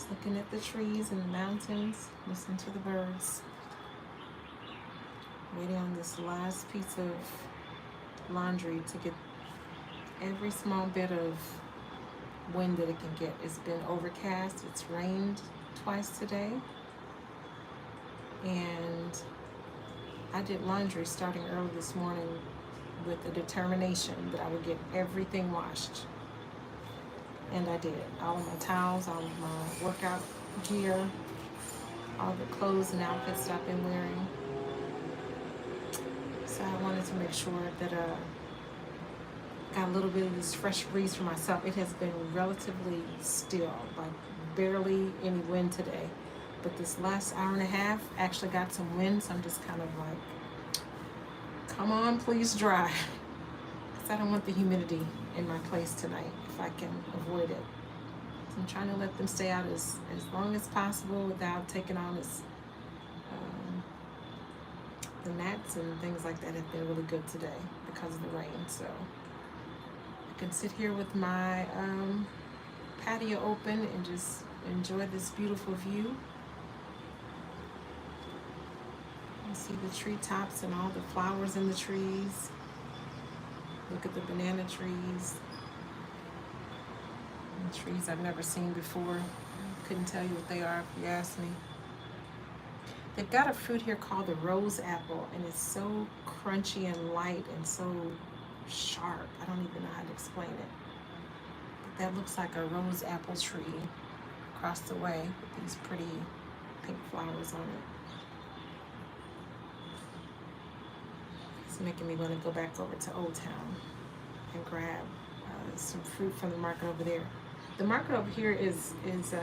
Just looking at the trees and the mountains, listening to the birds. Waiting on this last piece of laundry to get every small bit of wind that it can get. It's been overcast. It's rained twice today. And I did laundry starting early this morning with the determination that I would get everything washed. And I did. All of my towels, all of my workout gear, all the clothes and outfits that I've been wearing. So I wanted to make sure that got a little bit of this fresh breeze for myself. It has been relatively still, like barely any wind today. But this last hour and a half actually got some wind, so I'm just kind of like, come on, please dry. Because I don't want the humidity in my place tonight if I can avoid it. So I'm trying to let them stay out as long as possible without taking on this. The gnats and things like that have been really good today because of the rain. So I can sit here with my patio open and just enjoy this beautiful view. You see the treetops and all the flowers in the trees. Look at the banana trees. And trees I've never seen before. Couldn't tell you what they are if you asked me. They've got a fruit here called the rose apple, and it's so crunchy and light and so sharp. I don't even know how to explain it. But that looks like a rose apple tree across the way with these pretty pink flowers on it. It's making me want to go back over to Old Town and grab some fruit from the market over there. The market over here is it's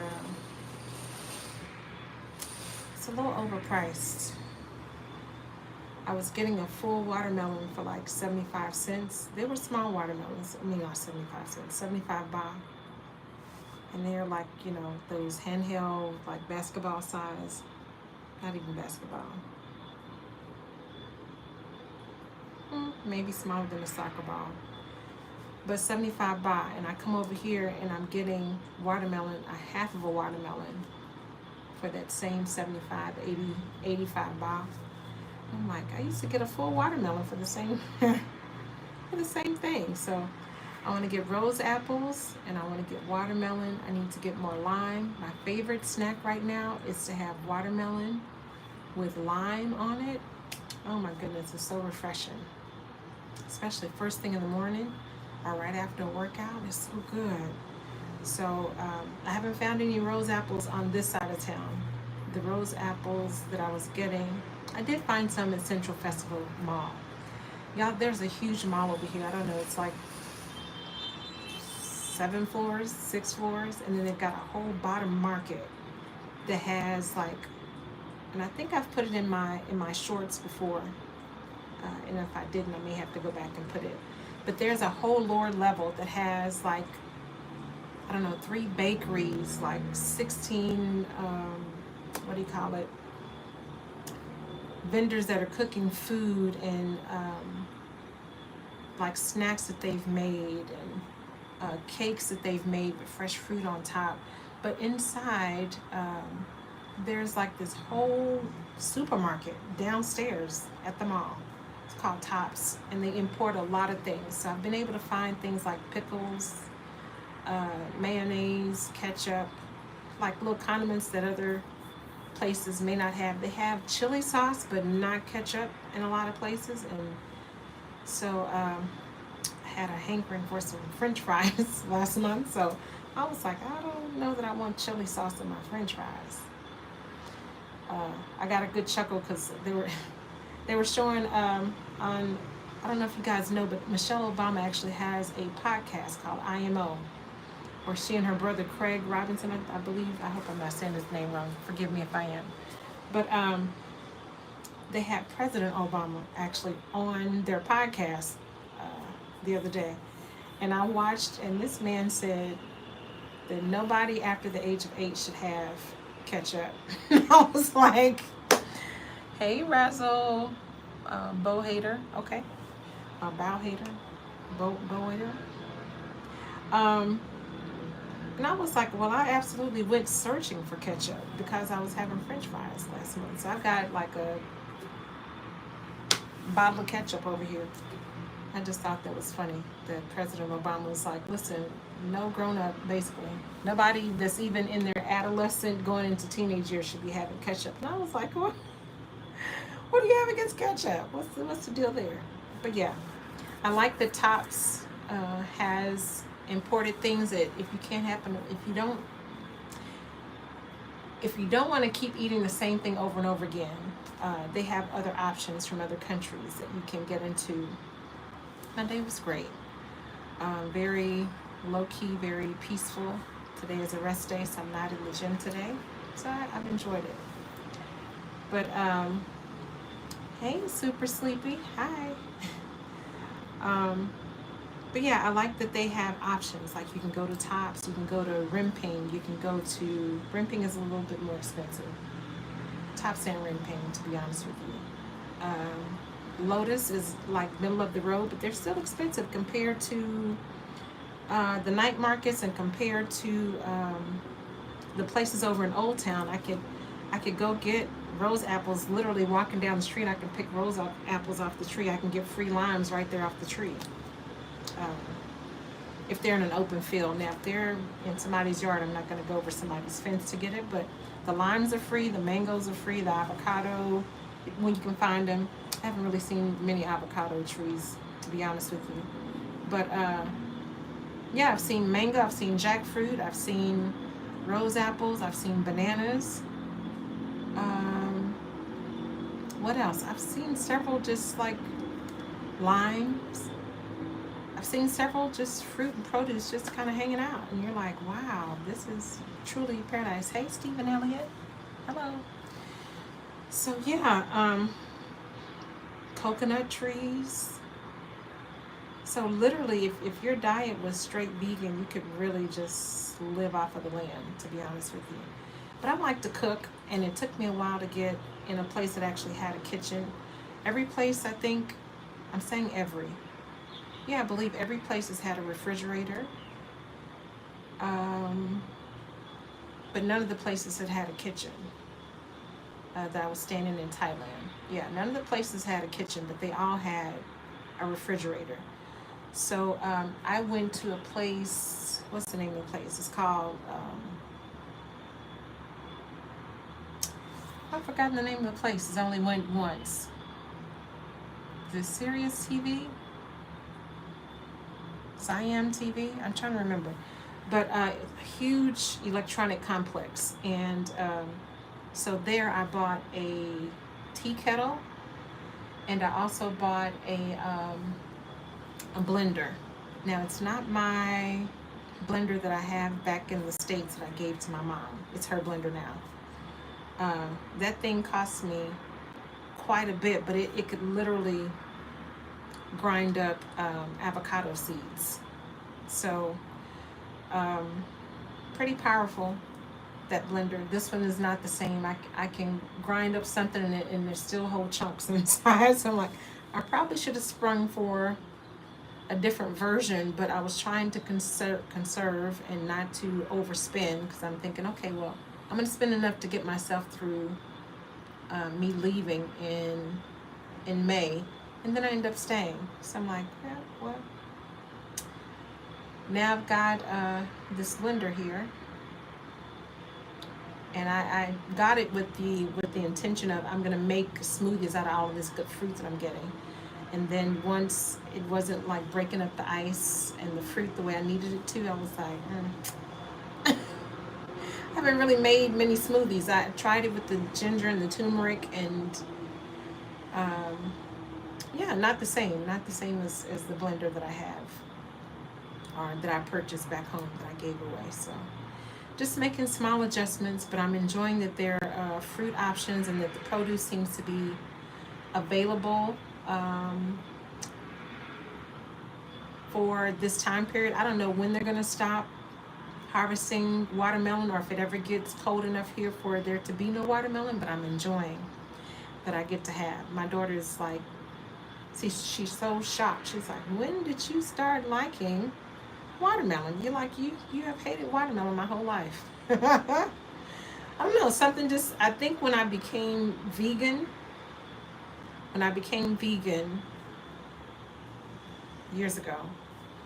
a little overpriced. I was getting a full watermelon for like 75 cents. They were small watermelons. I mean, not 75 cents, 75 baht. And they're like, you know, those handheld, like basketball size. Not even basketball. Maybe smaller than a soccer ball. But 75 baht. And I come over here and I'm getting watermelon, a half of a watermelon for that same 75, 80, 85 baht. I'm like, I used to get a full watermelon for the same for the same thing. So I want to get rose apples and I want to get watermelon. I need to get more lime. My favorite snack right now is to have watermelon with lime on it. Oh my goodness, it's so refreshing. Especially first thing in the morning or right after a workout. It's so good. So I haven't found any rose apples on this side of town. The rose apples that I was getting, I did find some in Central Festival Mall. Y'all, there's a huge mall over here. I don't know, it's like 7 floors, 6 floors, and then they've got a whole bottom market that has like, and I think I've put it in my shorts before. And if I didn't, I may have to go back and put it. But there's a whole lower level that has like, I don't know, 3 bakeries, like 16, what do you call it? Vendors that are cooking food and like snacks that they've made and cakes that they've made with fresh fruit on top. But inside, there's like this whole supermarket downstairs at the mall. It's called Tops, and they import a lot of things. So I've been able to find things like pickles, mayonnaise, ketchup, like little condiments that other places may not have. They have chili sauce, but not ketchup in a lot of places. And so I had a hankering for some French fries last month. So I was like, I don't know that I want chili sauce in my French fries. I got a good chuckle because they were showing on, I don't know if you guys know, but Michelle Obama actually has a podcast called IMO, where she and her brother Craig Robinson, I believe, I hope I'm not saying his name wrong, forgive me if I am, but they had President Obama actually on their podcast the other day, and I watched, and this man said that nobody after the age of 8 should have ketchup. I was like, hey Razzle, Bow Hater, okay, Bow Hater, Bow Hater. And I was like, well, I absolutely went searching for ketchup because I was having French fries last month. So I've got like a bottle of ketchup over here. I just thought that was funny that President Obama was like, listen, no grown up, basically. Nobody that's even in their adolescent going into teenage years should be having ketchup. And I was like, what do you have against ketchup? What's the deal there? But yeah, I like that Tops has imported things that if you can't happen, if you don't want to keep eating the same thing over and over again, they have other options from other countries that you can get into. My day was great. Very low key, very peaceful. Today is a rest day, so I'm not in the gym today. So I've enjoyed it. But hey, super sleepy. Hi. But yeah, I like that they have options. Like you can go to Tops, you can go to Rimping, you can go to Rimping is a little bit more expensive. Tops and Rimping, to be honest with you. Lotus is like middle of the road, but they're still expensive compared to the night markets and compared to the places over in Old Town. I could go get rose apples literally walking down the street. I can pick rose apples off the tree. I can get free limes right there off the tree. If they're in an open field. Now, if they're in somebody's yard, I'm not going to go over somebody's fence to get it, but the limes are free, the mangoes are free, the avocado, when you can find them. I haven't really seen many avocado trees, to be honest with you. But, yeah, I've seen mango, I've seen jackfruit, I've seen rose apples, I've seen bananas. What else? I've seen several just like limes. I've seen several just fruit and produce just kind of hanging out. And you're like, wow, this is truly paradise. Hey, Stephen Elliott. Hello. So, yeah, coconut trees. So, literally, if your diet was straight vegan, you could really just live off of the land, to be honest with you. But I like to cook, and it took me a while to get in a place that actually had a kitchen. Every place, I think, I'm saying every. Yeah, I believe every place has had a refrigerator. But none of the places had had a kitchen that I was staying in Thailand. Yeah, none of the places had a kitchen, but they all had a refrigerator. So I went to a place, what's the name of the place? It's called, I've forgotten the name of the place. I only went once. The Sirius TV? Siam TV? I'm trying to remember. But a huge electronic complex. And so there I bought a tea kettle. And I also bought a blender. Now, it's not my blender that I have back in the States that I gave to my mom. It's her blender now. That thing cost me quite a bit, but it could literally grind up avocado seeds. So, pretty powerful, that blender. This one is not the same. I can grind up something in it and there's still whole chunks inside. So I'm like, I probably should have sprung for a different version, but I was trying to conserve and not to overspend, because I'm thinking, okay, well, I'm going to spend enough to get myself through me leaving in May, and then I end up staying. So I'm like, yeah, well, now I've got this blender here, and I got it with the intention of I'm going to make smoothies out of all of this good fruit that I'm getting. And then once it wasn't like breaking up the ice and the fruit the way I needed it to, I was like, I haven't really made many smoothies. I tried it with the ginger and the turmeric, and yeah, not the same as the blender that I have, or that I purchased back home that I gave away. So just making small adjustments, but I'm enjoying that there are fruit options and that the produce seems to be available for this time period. I don't know when they're going to stop harvesting watermelon, or if it ever gets cold enough here for there to be no watermelon, but I'm enjoying that I get to have. My daughter's like, see, she's so shocked. She's like, when did you start liking watermelon. You have hated watermelon my whole life. I don't know, something just, I think when I became vegan years ago,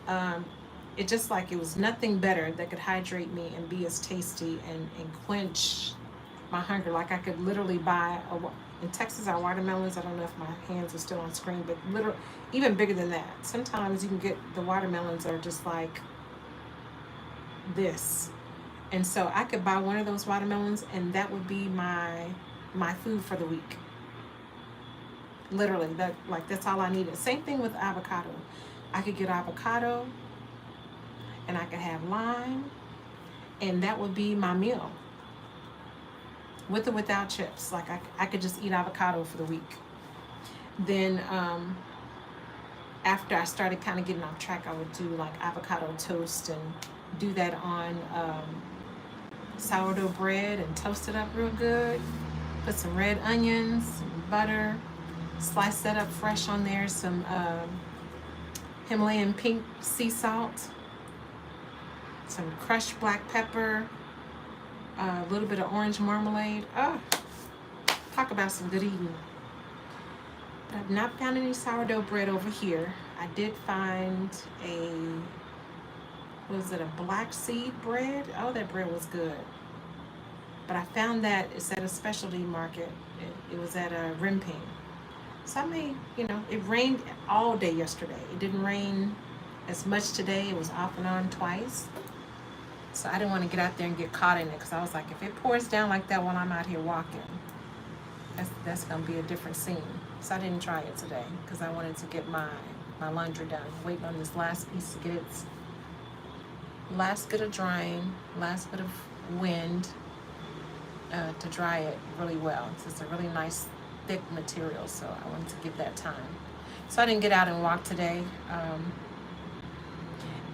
um, it just like it was nothing better that could hydrate me and be as tasty and quench my hunger. Like I could literally buy in Texas our watermelons. I don't know if my hands are still on screen, but literally even bigger than that. Sometimes you can get the watermelons are just like this, and so I could buy one of those watermelons, and that would be my food for the week. Literally, that's all I needed. Same thing with avocado. I could get avocado, and I could have lime, and that would be my meal, with or without chips. Like I could just eat avocado for the week. Then after I started kind of getting off track, I would do like avocado toast and do that on sourdough bread and toast it up real good. Put some red onions, some butter, slice that up fresh on there, some Himalayan pink sea salt, some crushed black pepper, a little bit of orange marmalade. Oh, talk about some good eating. But I've not found any sourdough bread over here. I did find was it a black seed bread? Oh, that bread was good. But I found that it's at a specialty market. It was at a Rimping. So I may, it rained all day yesterday. It didn't rain as much today. It was off and on twice. So I didn't want to get out there and get caught in it, because I was like, if it pours down like that while I'm out here walking, that's going to be a different scene. So I didn't try it today because I wanted to get my laundry done. Waiting on this last piece to get its last bit of drying, last bit of wind to dry it really well. It's a really nice thick material, so I wanted to give that time. So I didn't get out and walk today.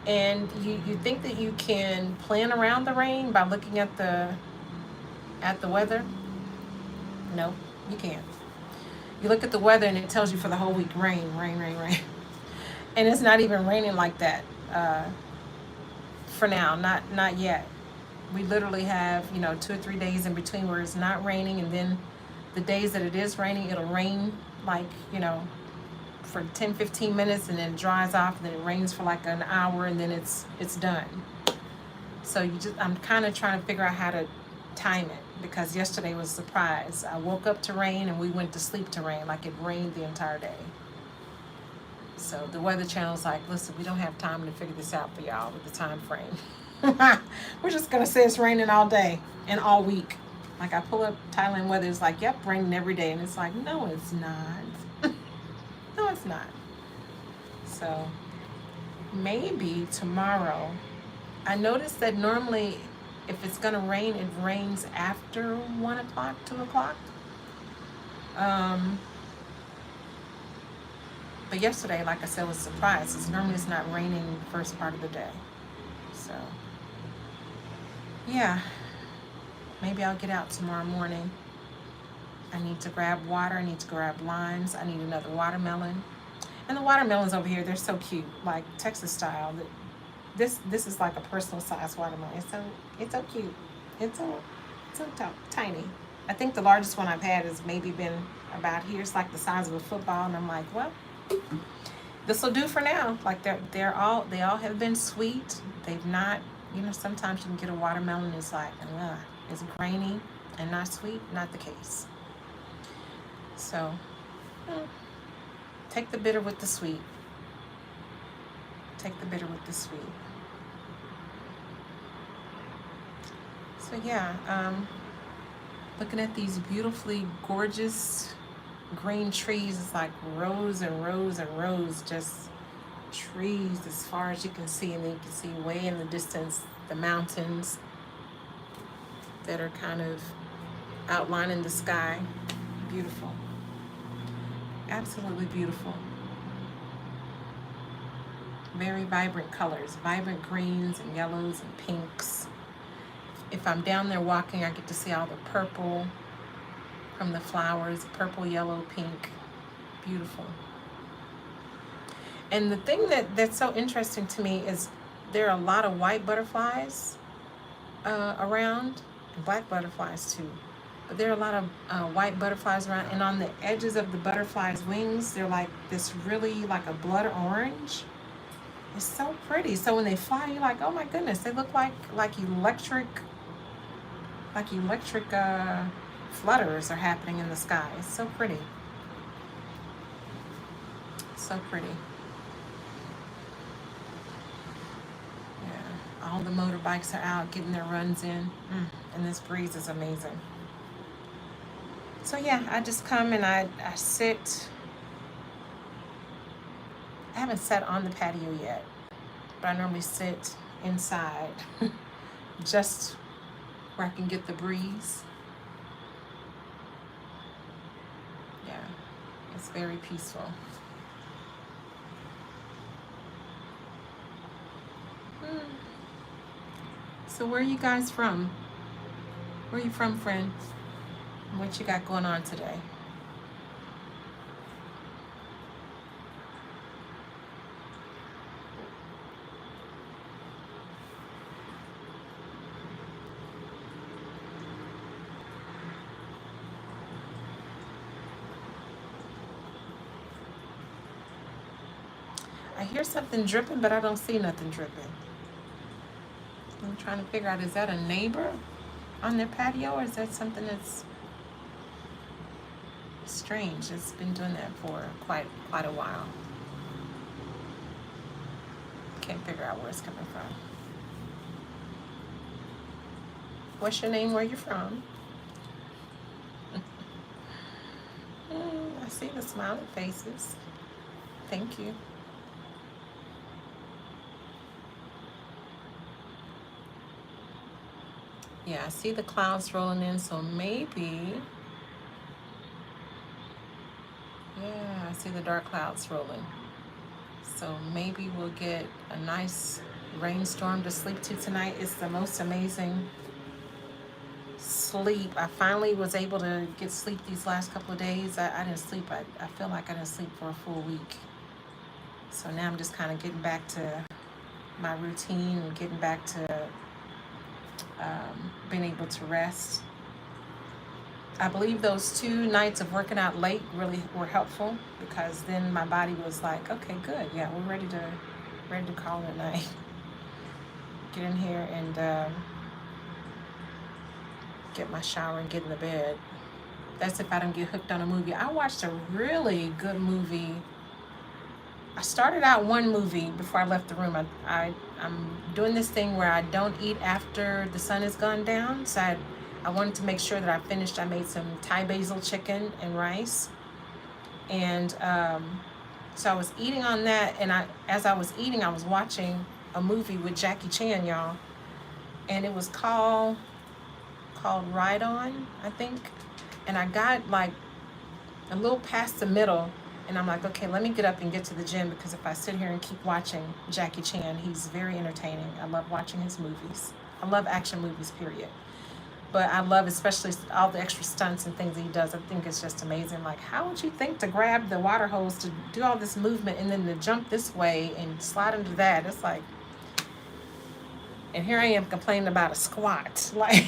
And you think that you can plan around the rain by looking at the weather? No, you can't. You look at the weather and it tells you for the whole week, rain, rain, rain, rain. And it's not even raining like that for now, not yet. We literally have 2 or 3 days in between where it's not raining, and then the days that it is raining, it'll rain like for 10-15 minutes, and then it dries off, and then it rains for like an hour, and then it's done. So I'm kind of trying to figure out how to time it, because yesterday was a surprise. I woke up to rain and we went to sleep to rain. Like it rained the entire day. So the Weather Channel's like, listen, we don't have time to figure this out for y'all with the time frame. We're just gonna say it's raining all day and all week. Like I pull up Thailand weather, it's like, yep, raining every day, and it's like, no, it's not. No, it's not. So maybe tomorrow. I noticed that normally if it's gonna rain, it rains after 1 o'clock, 2 o'clock. But yesterday, like I said, was a surprise, because normally it's not raining the first part of the day. So yeah, maybe I'll get out tomorrow morning. I need to grab water, I need to grab limes, I need another watermelon. And the watermelons over here, they're so cute, like Texas style. This is like a personal size watermelon. It's so cute. It's so tiny. I think the largest one I've had has maybe been about here. It's like the size of a football, and I'm like, well, this will do for now. Like they all have been sweet. They've not, sometimes you can get a watermelon, it's like, it's grainy and not sweet. Not the case. So take the bitter with the sweet. Take the bitter with the sweet. So yeah, looking at these beautifully gorgeous green trees. It's like rows and rows and rows, just trees as far as you can see, and then you can see way in the distance the mountains that are kind of outlining the sky. Beautiful. Absolutely beautiful. Very vibrant colors, vibrant greens and yellows and pinks. If I'm down there walking, I get to see all the purple from the flowers, purple, yellow, pink. Beautiful. And the thing that's so interesting to me is there are a lot of white butterflies around, and black butterflies too. But there are a lot of white butterflies around, and on the edges of the butterflies' wings, they're like this really like a blood orange. It's so pretty. So when they fly, you're like, oh my goodness, they look like electric flutters are happening in the sky. It's so pretty. So pretty. Yeah. All the motorbikes are out getting their runs in. And this breeze is amazing. So yeah, I just come and I sit. I haven't sat on the patio yet, but I normally sit inside just where I can get the breeze. Yeah, it's very peaceful. So where are you guys from? Where are you from, friend? And what you got going on today? I hear something dripping, but I don't see nothing dripping. I'm trying to figure out, is that a neighbor on their patio, or is that something that's strange? It's been doing that for quite a while. Can't figure out where it's coming from. What's your name? Where you from? I see the smiling faces. Thank you. Yeah, I see the clouds rolling in, so maybe, yeah, I see the dark clouds rolling. So maybe we'll get a nice rainstorm to sleep to tonight. It's the most amazing sleep. I finally was able to get sleep these last couple of days. I didn't sleep. I feel like I didn't sleep for a full week. So now I'm just kind of getting back to my routine and getting back to being able to rest. I believe those 2 nights of working out late really were helpful, because then my body was like, okay, good, yeah, we're ready to call it a night. Get in here and get my shower and get in the bed. That's if I don't get hooked on a movie. I watched a really good movie. I started out one movie before I left the room. I'm doing this thing where I don't eat after the sun has gone down. So I wanted to make sure that I finished. I made some Thai basil chicken and rice. And so I was eating on that. And as I was eating, I was watching a movie with Jackie Chan, y'all. And it was called Ride On, I think. And I got like a little past the middle. And I'm like, okay, let me get up and get to the gym, because if I sit here and keep watching Jackie Chan, he's very entertaining. I love watching his movies. I love action movies, period. But I love especially all the extra stunts and things that he does. I think it's just amazing. Like, how would you think to grab the water hose to do all this movement and then to jump this way and slide into that? It's like, and here I am complaining about a squat. Like,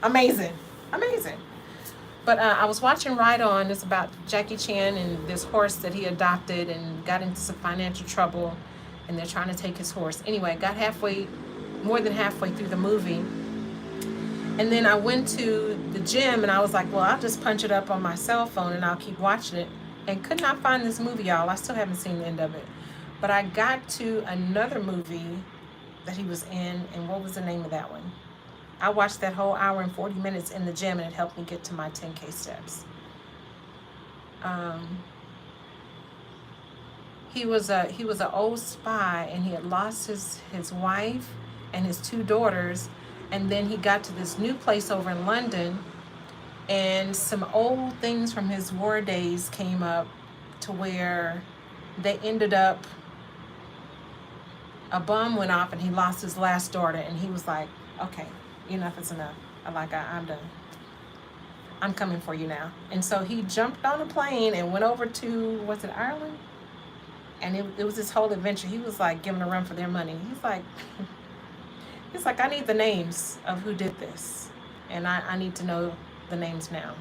amazing. But I was watching Ride On. It's about Jackie Chan and this horse that he adopted and got into some financial trouble, and they're trying to take his horse. Anyway, got more than halfway through the movie. And then I went to the gym and I was like, well, I'll just punch it up on my cell phone and I'll keep watching it. And could not find this movie, y'all. I still haven't seen the end of it. But I got to another movie that he was in, and what was the name of that one? I watched that whole hour and 40 minutes in the gym, and it helped me get to my 10K steps. He was an old spy, and he had lost his wife and his 2 daughters, and then he got to this new place over in London, and some old things from his war days came up to where they ended up, a bomb went off and he lost his last daughter, and he was like, okay, enough is enough. I'm done. I'm coming for you now. And so he jumped on a plane and went over to, was it Ireland? And it was this whole adventure. He was like giving a run for their money. He's like, I need the names of who did this, and I need to know the names now.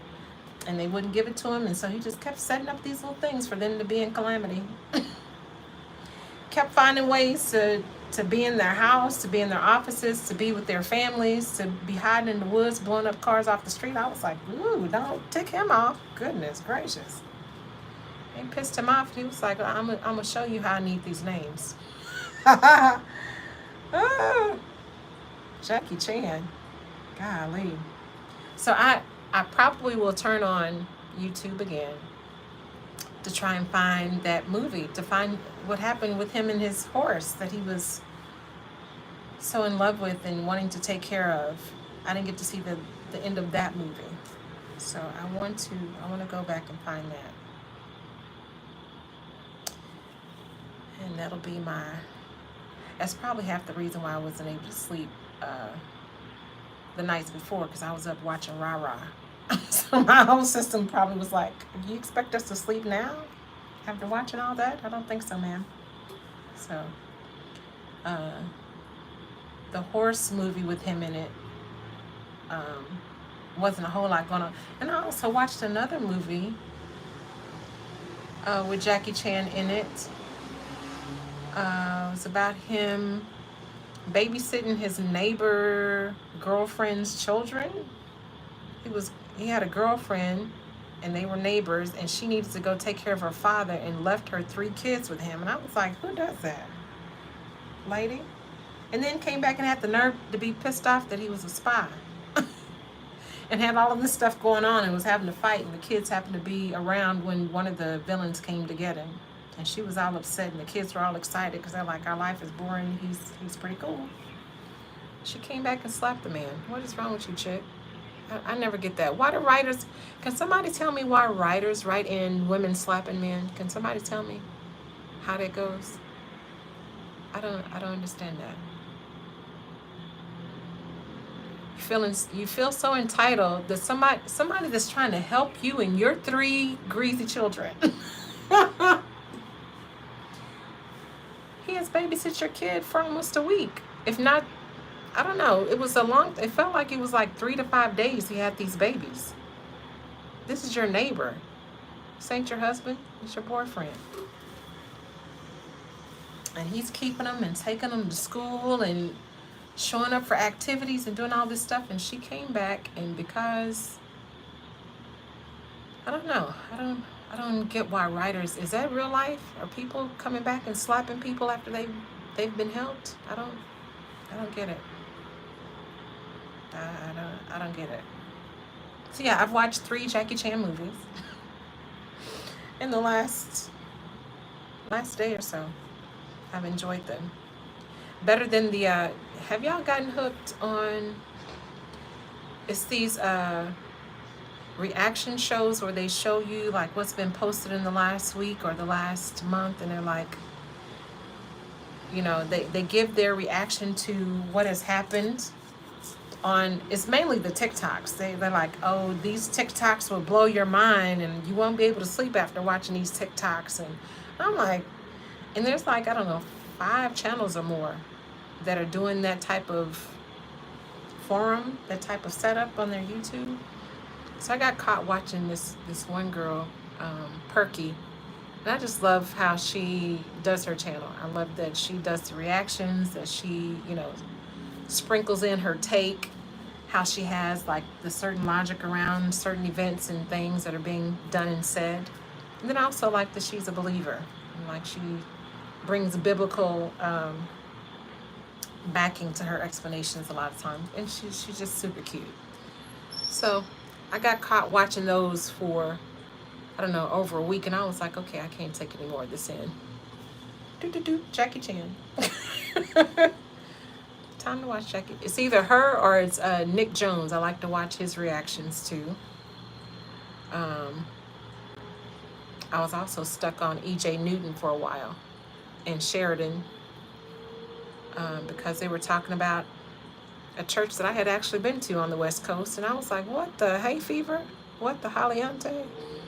And they wouldn't give it to him, and so he just kept setting up these little things for them to be in calamity. Kept finding ways to be in their house, to be in their offices, to be with their families, to be hiding in the woods, blowing up cars off the street. I was like, ooh, don't tick him off. Goodness gracious. They pissed him off. He was like, I'm going to show you how I need these names. Ah, Jackie Chan. Golly. So I probably will turn on YouTube again to try and find that movie, to find what happened with him and his horse that he was so in love with and wanting to take care of. I didn't get to see the end of that movie. So I want to go back and find that. And that'll be that's probably half the reason why I wasn't able to sleep the nights before, because I was up watching Rah Rah. So my whole system probably was like, do you expect us to sleep now after watching all that? I don't think so, ma'am. So the horse movie with him in it wasn't a whole lot going on. And I also watched another movie with Jackie Chan in it. It was about him babysitting his neighbor girlfriend's children. He had a girlfriend and they were neighbors, and she needed to go take care of her father and left her 3 kids with him. And I was like, who does that, lady? And then came back and had the nerve to be pissed off that he was a spy. And had all of this stuff going on and was having to fight, and the kids happened to be around when one of the villains came to get him. And she was all upset, and the kids were all excited because they're like, our life is boring. He's pretty cool. She came back and slapped the man. What is wrong with you, chick? I never get that. Why do writers, can somebody tell me why writers write in women slapping men? Can somebody tell me how that goes? I don't understand that. You feel so entitled that somebody that's trying to help you and your 3 greasy children. He has babysit your kid for almost a week. If not, I don't know. It felt like it was like 3 to 5 days he had these babies. This is your neighbor. This ain't your husband. It's your boyfriend. And he's keeping them and taking them to school and showing up for activities and doing all this stuff. And she came back, and because, I don't know. I don't get why writers, is that real life? Are people coming back and slapping people after they've been helped? I don't get it. I don't get it. So yeah, I've watched 3 Jackie Chan movies in the last day or so. I've enjoyed them. Better than the have y'all gotten hooked on, it's these reaction shows where they show you like what's been posted in the last week or the last month, and they're like, you know, they give their reaction to what has happened on, it's mainly the TikToks. They're like, oh, these TikToks will blow your mind and you won't be able to sleep after watching these TikToks. And I'm like, and there's like, I don't know, 5 channels or more that are doing that type of forum, that type of setup on their YouTube. So I got caught watching this one girl, Perkyy, and I just love how she does her channel. I love that she does the reactions, that she, you know, sprinkles in her take, how she has like the certain logic around certain events and things that are being done and said. And then I also like that she's a believer, and like she brings biblical backing to her explanations a lot of times, and she's just super cute. So I got caught watching those for, I don't know, over a week, and I was like, okay, I can't take any more of this in. Jackie Chan. Time to watch Jackie. It's either her or it's Nick Jones. I like to watch his reactions too. I was also stuck on E.J. Newton for a while and Sheridan because they were talking about a church that I had actually been to on the West Coast, and I was like, what the hay fever? What the Halle?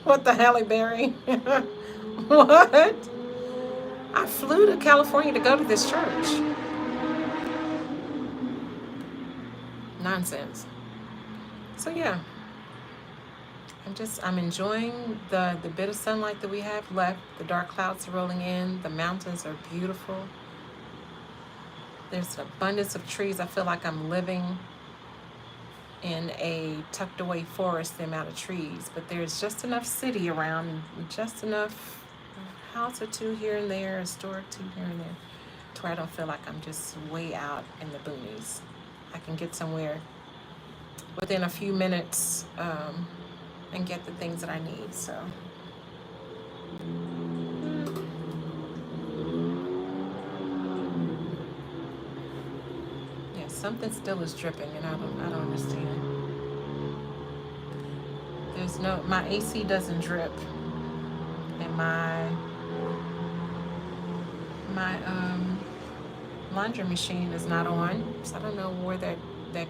What the Halle Berry? What? I don't know. I don't get it. So yeah, I've watched 3 Jackie Chan movies in the last day or so. I've enjoyed them. Better than the have y'all gotten hooked on, is these reaction shows where they show you like what's been posted in the last week or the last month, and they're like, you know, they give their reaction to what has happened on, it's mainly the TikToks. They're like, oh, these TikToks will blow your mind and you won't be able to sleep after watching these TikToks. And I'm like, and there's like, I don't know, 5 channels or more that are doing that type of forum, that type of setup on their YouTube. So I got caught watching this one girl, Perkyy, and I just love how she does her channel. I love that she does the reactions, that she, you know, sprinkles in her take, how she has like the certain logic around certain events and things that are being done and said. And then I also like that she's a believer, I flew to California to go to this church. Nonsense. So yeah, I'm enjoying the bit of sunlight that we have left. The dark clouds are rolling in. The mountains are beautiful. There's an abundance of trees. I feel like I'm living in a tucked away forest, the amount of trees, but there's just enough city around, just enough house or two here and there, a store or two here and there, to where I don't feel like I'm just way out in the boonies. I can get somewhere within a few minutes and get the things that I need. So yeah, something still is dripping, and I don't understand. There's no, my AC doesn't drip, and my laundry machine is not on, so I don't know where that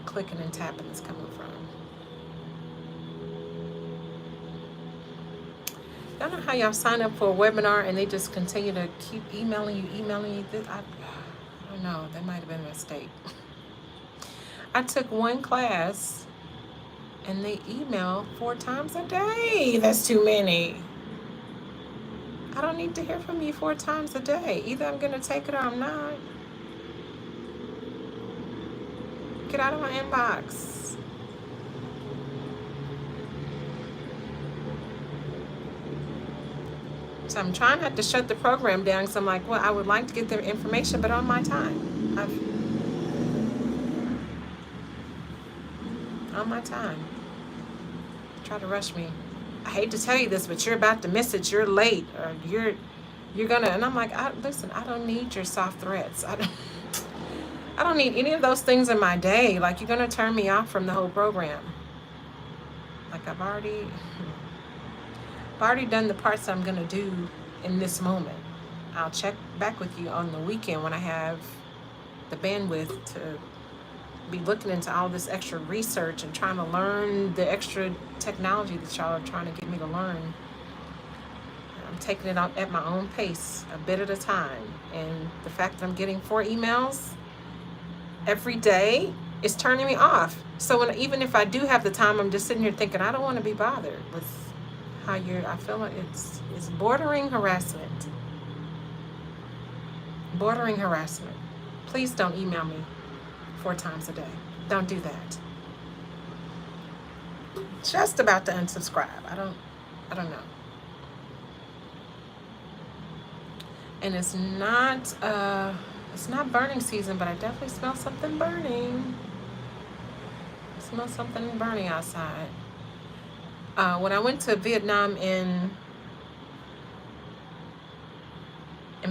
clicking and tapping is coming from. I don't know how y'all sign up for a webinar and they just continue to keep emailing you. I don't know. That might have been a mistake. I took one class and they email 4 times a day. That's too many. I don't need to hear from you 4 times a day. Either I'm going to take it or I'm not. Get out of my inbox. So I'm trying not to shut the program down because I'm like, well, I would like to get the information, but on my time. On my time. Try to rush me. I hate to tell you this, but you're about to miss it. You're late, or you're gonna. And I'm like, listen, I don't need your soft threats. I don't need any of those things in my day. Like, you're gonna turn me off from the whole program. Like, I've already done the parts I'm gonna do in this moment. I'll check back with you on the weekend when I have the bandwidth to be looking into all this extra research and trying to learn the extra technology that y'all are trying to get me to learn. I'm taking it out at my own pace, a bit at a time. And the fact that I'm getting 4 emails every day is turning me off. So even if I do have the time, I'm just sitting here thinking, I don't want to be bothered with how I feel like it's bordering harassment. Bordering harassment. Please don't email me 4 times a day. Don't do that. Just about to unsubscribe. I don't know. And it's not burning season, but I definitely smell something burning. I smell something burning outside. When I went to Vietnam in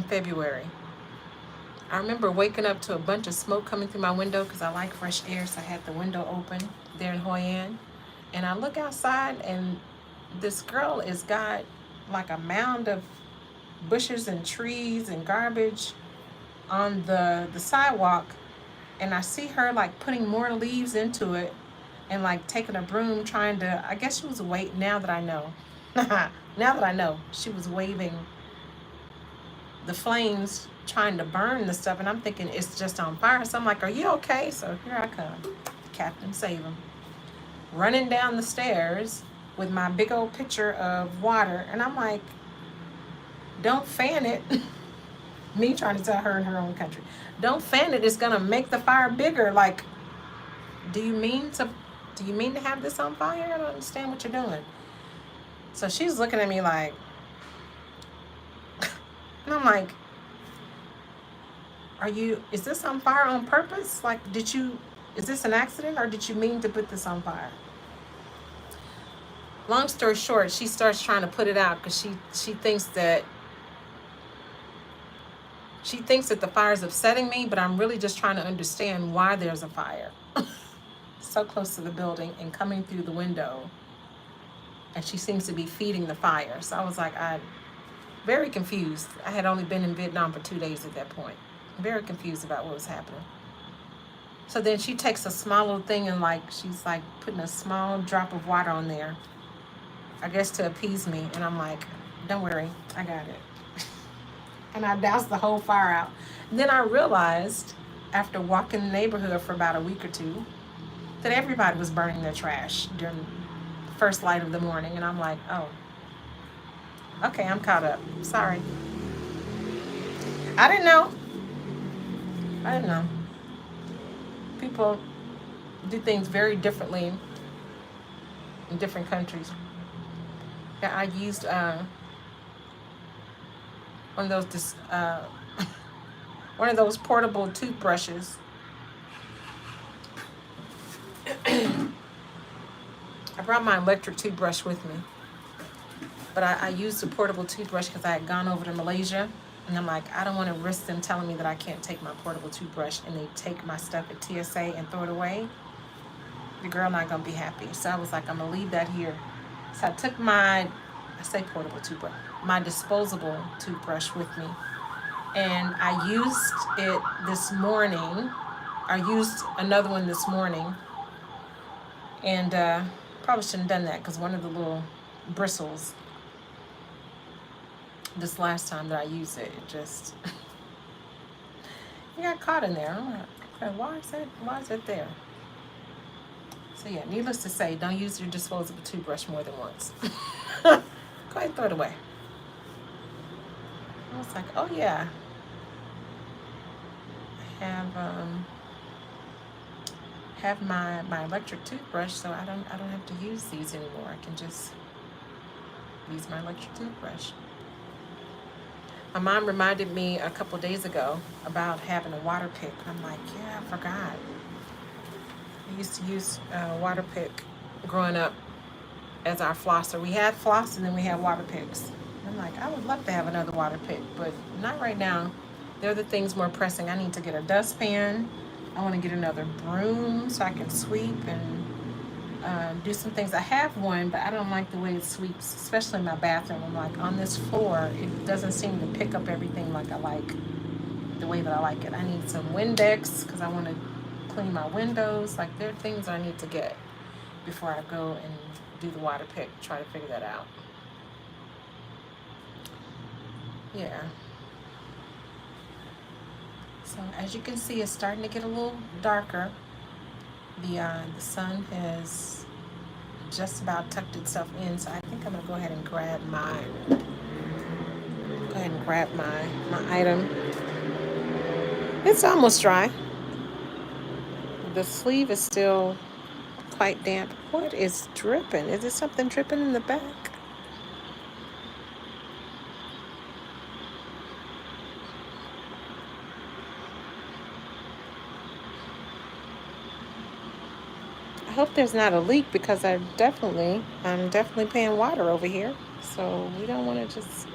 February, I remember waking up to a bunch of smoke coming through my window because I like fresh air, so I had the window open there in Hoi An. And I look outside, and this girl has got like a mound of bushes and trees and garbage on the sidewalk, and I see her like putting more leaves into it and like taking a broom trying to, I guess she was now that I know. Now that I know, she was waving the flames trying to burn the stuff, and I'm thinking it's just on fire. So I'm like, are you okay? So here I come, Captain Save 'em, running down the stairs with my big old pitcher of water, and I'm like, don't fan it. Me trying to tell her in her own country, don't fan it, it's gonna make the fire bigger. Like, do you mean to have this on fire? I don't understand what you're doing. So she's looking at me like, and I'm like, is this on fire on purpose? Like, is this an accident, or did you mean to put this on fire? Long story short, she starts trying to put it out because she thinks that the fire is upsetting me, but I'm really just trying to understand why there's a fire so close to the building and coming through the window, and she seems to be feeding the fire. So I was like, very confused. I had only been in Vietnam for 2 days at that point. Very confused about what was happening. So then she takes a small little thing and she's like putting a small drop of water on there, I guess to appease me. And I'm like, don't worry, I got it. and I doused the whole fire out. And then I realized, after walking the neighborhood for about a week or two, that everybody was burning their trash during the first light of the morning. And I'm like, oh, okay, I'm caught up. Sorry. I didn't know. I didn't know. People do things very differently in different countries. Yeah, I used one of those one of those portable toothbrushes. I brought my electric toothbrush with me, but I used a portable toothbrush because I had gone over to Malaysia, and I'm like, I don't want to risk them telling me that I can't take my portable toothbrush and they take my stuff at TSA and throw it away. The girl not gonna be happy. So I was like, I'm gonna leave that here. So I took my portable toothbrush, my disposable toothbrush with me, and I used it this morning. I used another one this morning, and probably shouldn't have done that because one of the little bristles this last time that I used it, it just it got caught in there. I'm like, okay, why is it there? So yeah, needless to say, don't use your disposable toothbrush more than once. Go ahead and throw it away. I was like, oh yeah, I have my electric toothbrush, so I don't have to use these anymore. I can just use my electric toothbrush. My mom reminded me a couple days ago about having a water pick. I'm like, yeah, I forgot. I used to use water pick growing up as our flosser. We had floss and then we had water picks. I'm like, I would love to have another water pick, but not right now. There are the things more pressing. I need to get a dustpan. I want to get another broom so I can sweep and do some things. I have one, but I don't like the way it sweeps, especially in my bathroom. I'm like, on this floor, it doesn't seem to pick up everything like I like, the way that I like it. I need some Windex because I want to clean my windows. Like, there are things I need to get before I go and do the water pick, try to figure that out. Yeah. So as you can see, it's starting to get a little darker. The sun has just about tucked itself in, so I think I'm gonna go ahead and grab my item. It's almost dry. The sleeve is still quite damp. What is dripping? Is there something dripping in the back? I hope there's not a leak because I'm definitely paying water over here. So we don't want to just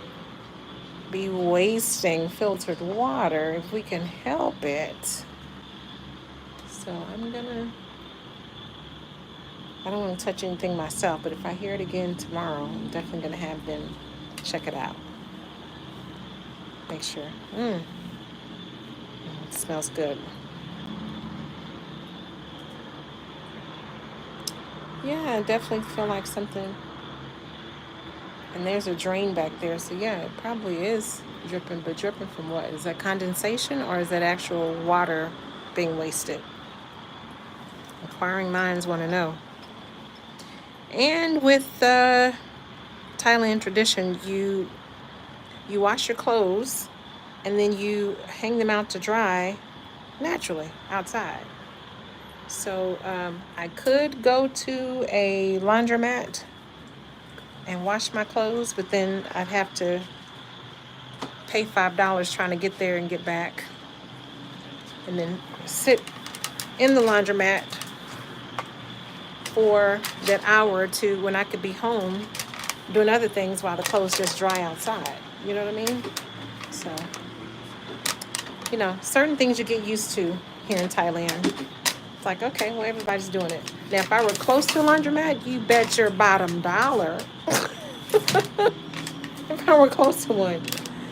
be wasting filtered water if we can help it. So I don't want to touch anything myself, but if I hear it again tomorrow, I'm definitely going to have them check it out. Make sure. It smells good. Yeah, I definitely feel like something. And there's a drain back there, so yeah, it probably is dripping, but dripping from what? Is that condensation or is that actual water being wasted? Inquiring minds want to know. And with Thailand tradition, you wash your clothes and then you hang them out to dry naturally outside. So I could go to a laundromat and wash my clothes, but then I'd have to pay $5 trying to get there and get back, and then sit in the laundromat for that hour or two when I could be home doing other things while the clothes just dry outside. You know what I mean? So, certain things you get used to here in Thailand. It's like, okay, well, everybody's doing it. Now, if I were close to a laundromat, you bet your bottom dollar. If I were close to one.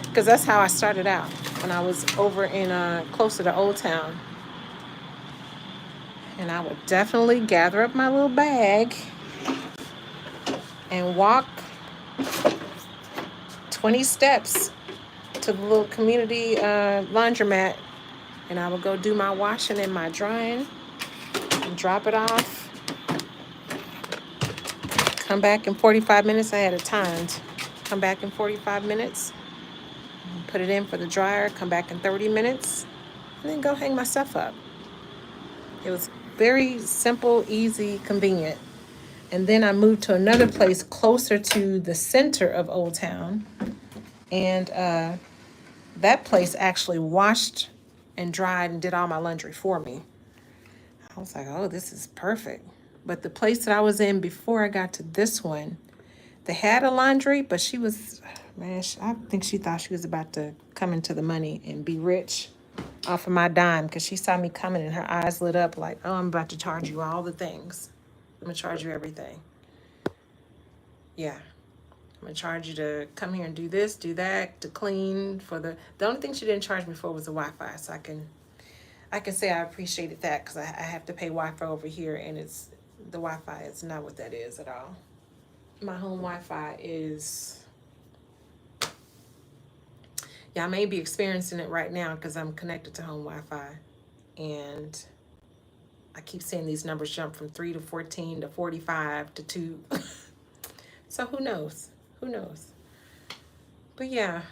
Because that's how I started out when I was over in closer to Old Town. And I would definitely gather up my little bag and walk 20 steps to the little community laundromat, and I would go do my washing and my drying and drop it off. Come back in 45 minutes. I had it timed. Come back in 45 minutes. Put it in for the dryer. Come back in 30 minutes. And then go hang my stuff up. It was very simple, easy, convenient. And then I moved to another place closer to the center of Old Town. And that place actually washed and dried and did all my laundry for me. I was like, oh, this is perfect. But the place that I was in before I got to this one, they had a laundry, but she was, man, I think she thought she was about to come into the money and be rich off of my dime, because she saw me coming and her eyes lit up like, oh, I'm about to charge you all the things. I'm going to charge you everything. Yeah. I'm going to charge you to come here and do this, do that, to clean for the only thing she didn't charge me for was the Wi-Fi. So I can say I appreciated that, because I have to pay Wi-Fi over here, and the Wi-Fi is not what that is at all. My home Wi-Fi is, yeah, I may be experiencing it right now because I'm connected to home Wi-Fi, and I keep seeing these numbers jump from 3 to 14 to 45 to 2. So who knows? Who knows? But yeah,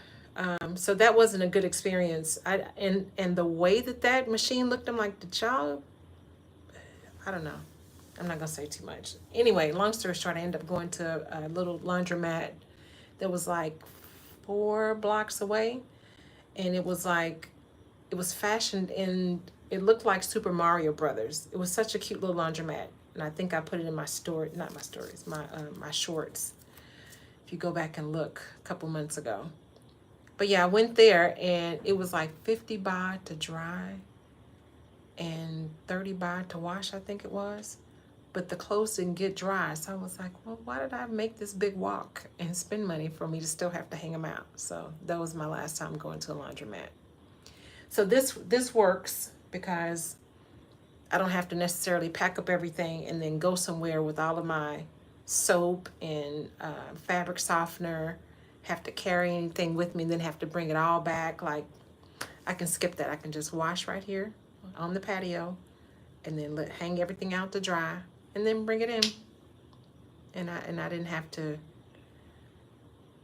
so that wasn't a good experience. And the way that machine looked, I'm like, did y'all? I don't know. I'm not gonna say too much. Anyway, long story short, I ended up going to a little laundromat that was like 4 blocks away, and it was fashioned in. It looked like Super Mario Brothers. It was such a cute little laundromat, and I think I put it in my story, not my stories, my shorts. If you go back and look, a couple months ago. But yeah, I went there, and it was like 50 baht to dry, and 30 baht to wash, I think it was. But the clothes didn't get dry. So I was like, well, why did I make this big walk and spend money for me to still have to hang them out? So that was my last time going to a laundromat. So this works because I don't have to necessarily pack up everything and then go somewhere with all of my soap and fabric softener, have to carry anything with me and then have to bring it all back. Like, I can skip that. I can just wash right here on the patio, and then hang everything out to dry, and then bring it in. And I didn't have to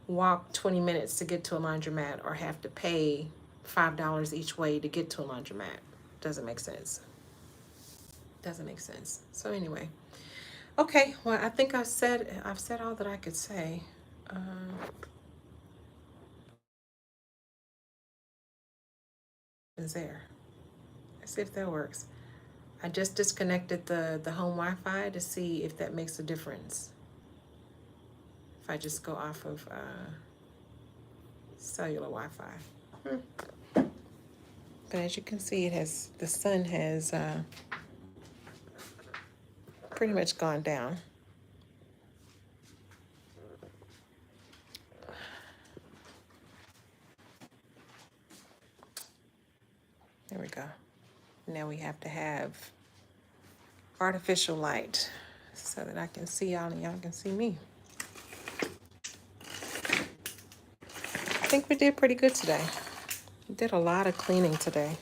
walk 20 minutes to get to a laundromat, or have to pay $5 each way to get to a laundromat. Doesn't make sense. Doesn't make sense. So anyway, okay. Well, I think I've said all that I could say. Is there? Let's see if that works. I just disconnected the home Wi-Fi to see if that makes a difference. If I just go off of cellular Wi-Fi. But as you can see, the sun has pretty much gone down. There we go. Now we have to have artificial light so that I can see y'all and y'all can see me. I think we did pretty good today. We did a lot of cleaning today.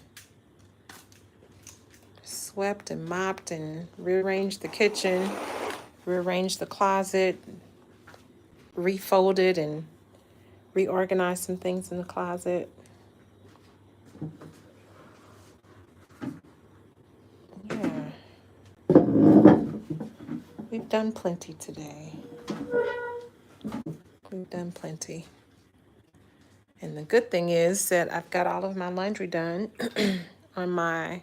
Swept and mopped and rearranged the kitchen, rearranged the closet, refolded and reorganized some things in the closet. Yeah. We've done plenty today. We've done plenty. And the good thing is that I've got all of my laundry done on my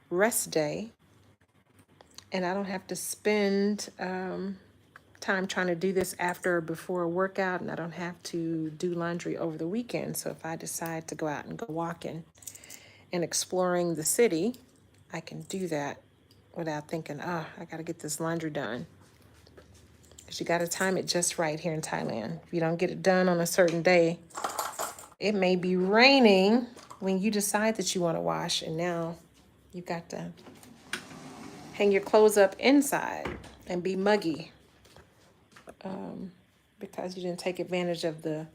rest day. And I don't have to spend time trying to do this after or before a workout. And I don't have to do laundry over the weekend. So if I decide to go out and go walking and exploring the city, I can do that without thinking, I got to get this laundry done. Because you got to time it just right here in Thailand. If you don't get it done on a certain day, it may be raining when you decide that you want to wash, and now you got to hang your clothes up inside and be muggy because you didn't take advantage of the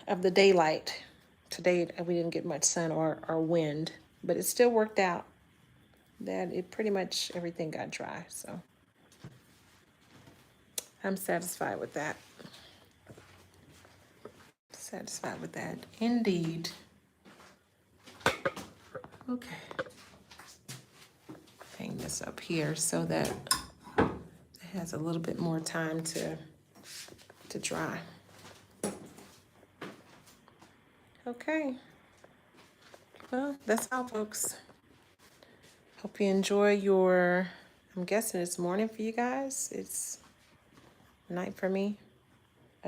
of the daylight. Today we didn't get much sun or wind, but it still worked out that it pretty much everything got dry. So I'm satisfied with that. Satisfied with that, indeed. Okay. Hang this up here so that it has a little bit more time to dry. Okay. Well, that's all, folks. Hope you enjoy your, I'm guessing it's morning for you guys. It's night for me.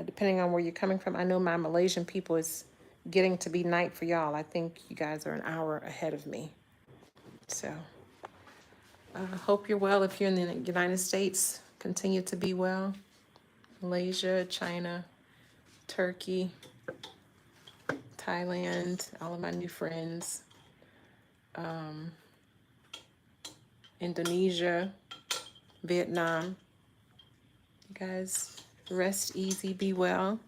Depending on where you're coming from. I know my Malaysian people is getting to be night for y'all. I think you guys are an hour ahead of me. So, hope you're well. If you're in the United States, continue to be well. Malaysia, China, Turkey, Thailand, all of my new friends. Indonesia, Vietnam. You guys rest easy, be well.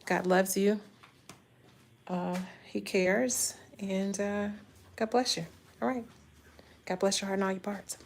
God loves you. He cares. And God bless you. All right. God bless your heart and all your parts.